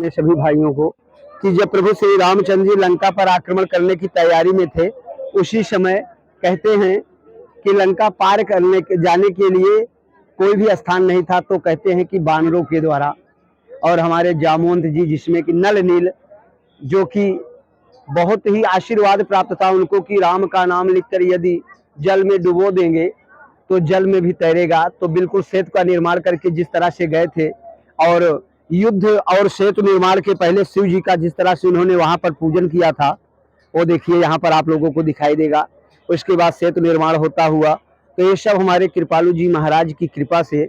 अपने सभी भाइयों को कि जब प्रभु श्री रामचंद्र जी लंका पर आक्रमण करने की तैयारी में थे, उसी समय कहते हैं कि लंका पार करने जाने के लिए कोई भी स्थान नहीं था, तो कहते हैं कि बानरों के द्वारा और हमारे जामवंत जी, जिसमें कि नल नील, जो कि बहुत ही आशीर्वाद प्राप्त था उनको कि राम का नाम लिखकर यदि जल में डुबो देंगे तो जल में भी तैरेगा, तो बिल्कुल सेतु का निर्माण करके जिस तरह से गए थे, और युद्ध और सेतु निर्माण के पहले शिव जी का जिस तरह से उन्होंने वहां पर पूजन किया था, वो देखिए यहाँ पर आप लोगों को दिखाई देगा। उसके बाद सेतु निर्माण होता हुआ, तो ये सब हमारे कृपालु जी महाराज की कृपा से,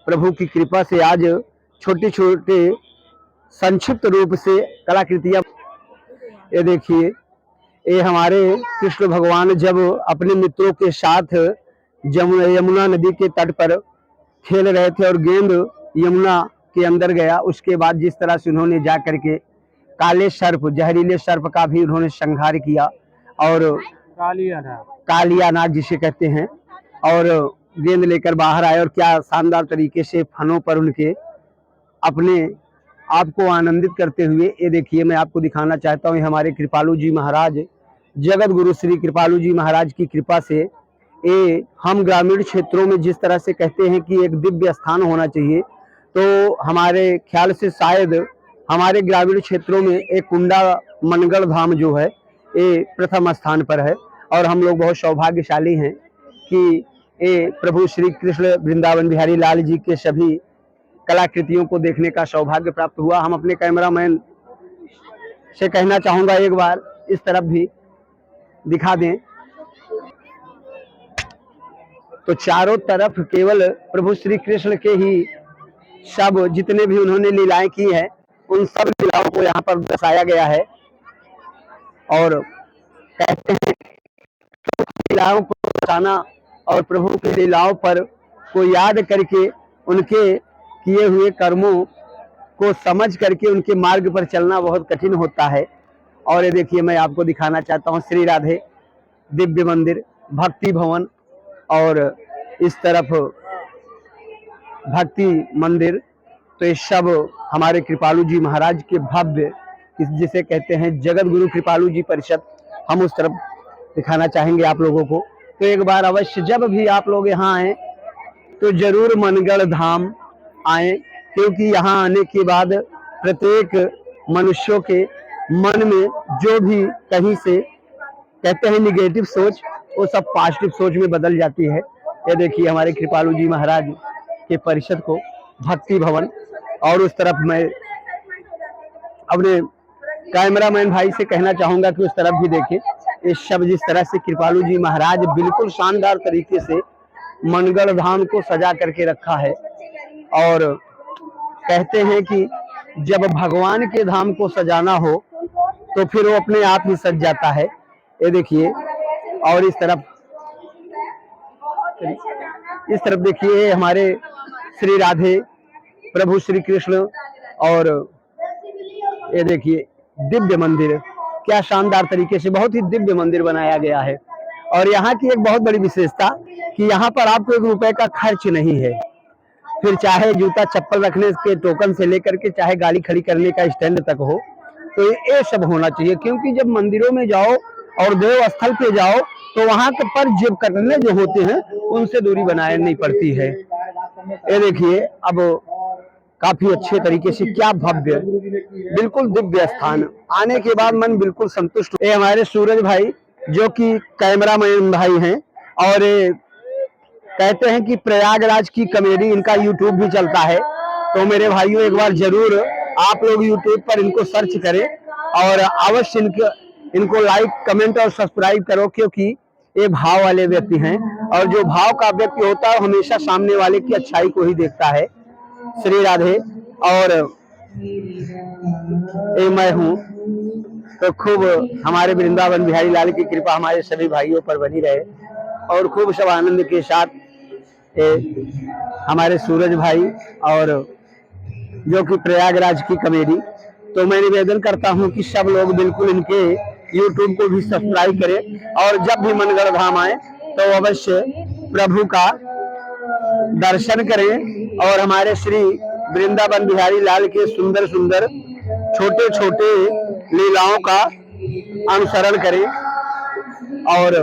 प्रभु की कृपा से आज छोटे छोटे संक्षिप्त रूप से कलाकृतियां। ये देखिए, ये हमारे कृष्ण भगवान जब अपने मित्रों के साथ यमुना नदी के तट पर खेल रहे थे और गेंद यमुना के अंदर गया, उसके बाद जिस तरह से उन्होंने जा करके काले सर्प, जहरीले सर्प का भी उन्होंने संहार किया, और कालिया नाग जिसे कहते हैं, और गेंद लेकर बाहर आए और क्या शानदार तरीके से फनों पर उनके अपने आपको आनंदित करते हुए। ये देखिए, मैं आपको दिखाना चाहता हूँ, हमारे कृपालु जी महाराज, जगत गुरु श्री कृपालु जी महाराज की कृपा से ये हम ग्रामीण क्षेत्रों में जिस तरह से कहते हैं कि एक दिव्य स्थान होना चाहिए, तो हमारे ख्याल से शायद हमारे ग्रामीण क्षेत्रों में एक कुंडा मनगढ़ धाम जो है ये प्रथम स्थान पर है, और हम लोग बहुत सौभाग्यशाली हैं कि ये प्रभु श्री कृष्ण वृंदावन बिहारी लाल जी के सभी कलाकृतियों को देखने का सौभाग्य प्राप्त हुआ। हम अपने कैमरामैन से कहना चाहूंगा एक बार इस तरफ भी दिखा दें, तो चारों तरफ केवल प्रभु श्री कृष्ण के ही सब जितने भी उन्होंने लीलाएं की हैं, उन सब लीलाओं को यहाँ पर दर्शाया गया है। और कहते हैं लीलाओं को दर्शाना और प्रभु की लीलाओं पर को याद करके उनके किए हुए कर्मों को समझ करके उनके मार्ग पर चलना बहुत कठिन होता है। और ये देखिए, मैं आपको दिखाना चाहता हूँ श्री राधे दिव्य मंदिर, भक्ति भवन, और इस तरफ भक्ति मंदिर, तो ये सब हमारे कृपालु जी महाराज के भव्य, जिसे कहते हैं जगत गुरु कृपालु जी परिषद, हम उस तरफ दिखाना चाहेंगे आप लोगों को। तो एक बार अवश्य जब भी आप लोग यहाँ आए तो जरूर मनगढ़ धाम आए, क्योंकि यहाँ आने के बाद प्रत्येक मनुष्यों के मन में जो भी कहीं से कहते हैं निगेटिव सोच, वो सब पॉजिटिव सोच में बदल जाती है। ये देखिए हमारे कृपालु जी महाराज के परिषद को, भक्ति भवन, और उस तरफ मैं अपने कैमरामैन भाई से कहना चाहूंगा कि उस तरफ भी देखें। ये सब जिस तरह से कृपालु जी महाराज बिल्कुल शानदार तरीके से मनगढ़ धाम को सजा करके रखा है, और कहते हैं कि जब भगवान के धाम को सजाना हो तो फिर वो अपने आप ही सज जाता है। ये देखिए, और इस तरफ देखिए हमारे श्री राधे प्रभु श्री कृष्ण, और ये देखिए दिव्य मंदिर, क्या शानदार तरीके से बहुत ही दिव्य मंदिर बनाया गया है। और यहाँ की एक बहुत बड़ी विशेषता कि यहाँ पर आपको 1 रुपए का खर्च नहीं है, फिर चाहे जूता चप्पल रखने के टोकन से लेकर के चाहे गाड़ी खड़ी करने का स्टैंड तक हो, तो ये सब होना चाहिए। क्योंकि जब मंदिरों में जाओ और देव स्थल पे जाओ तो वहां पर जेब कटने जो होते हैं उनसे दूरी बनानी पड़ती है। ये देखिए, अब काफी अच्छे तरीके से, क्या भव्य, बिल्कुल दिव्य स्थान, आने के बाद मन बिल्कुल संतुष्ट। ये हमारे सूरज भाई जो कि कैमरामैन भाई हैं, और कहते हैं कि प्रयागराज की कॉमेडी, इनका यूट्यूब भी चलता है, तो मेरे भाइयों एक बार जरूर आप लोग यूट्यूब पर इनको सर्च करें और अवश्य इनको लाइक, कमेंट और सब्सक्राइब करो, क्योंकि ये भाव वाले व्यक्ति हैं, और जो भाव का व्यक्ति होता है हमेशा सामने वाले की अच्छाई को ही देखता है। श्री राधे, और ये मैं हूँ, तो खूब हमारे वृंदावन बिहारी लाल की कृपा हमारे सभी भाइयों पर बनी रहे, और खूब सब आनंद के साथ हमारे सूरज भाई और जो कि प्रयागराज की कॉमेडी। तो मैं निवेदन करता हूं कि सब लोग बिल्कुल इनके यूट्यूब को भी सब्सक्राइब करें, और जब भी मनगढ़ धाम आए तो अवश्य प्रभु का दर्शन करें, और हमारे श्री वृंदावन बिहारी लाल के सुंदर सुंदर छोटे छोटे लीलाओं का अनुसरण करें और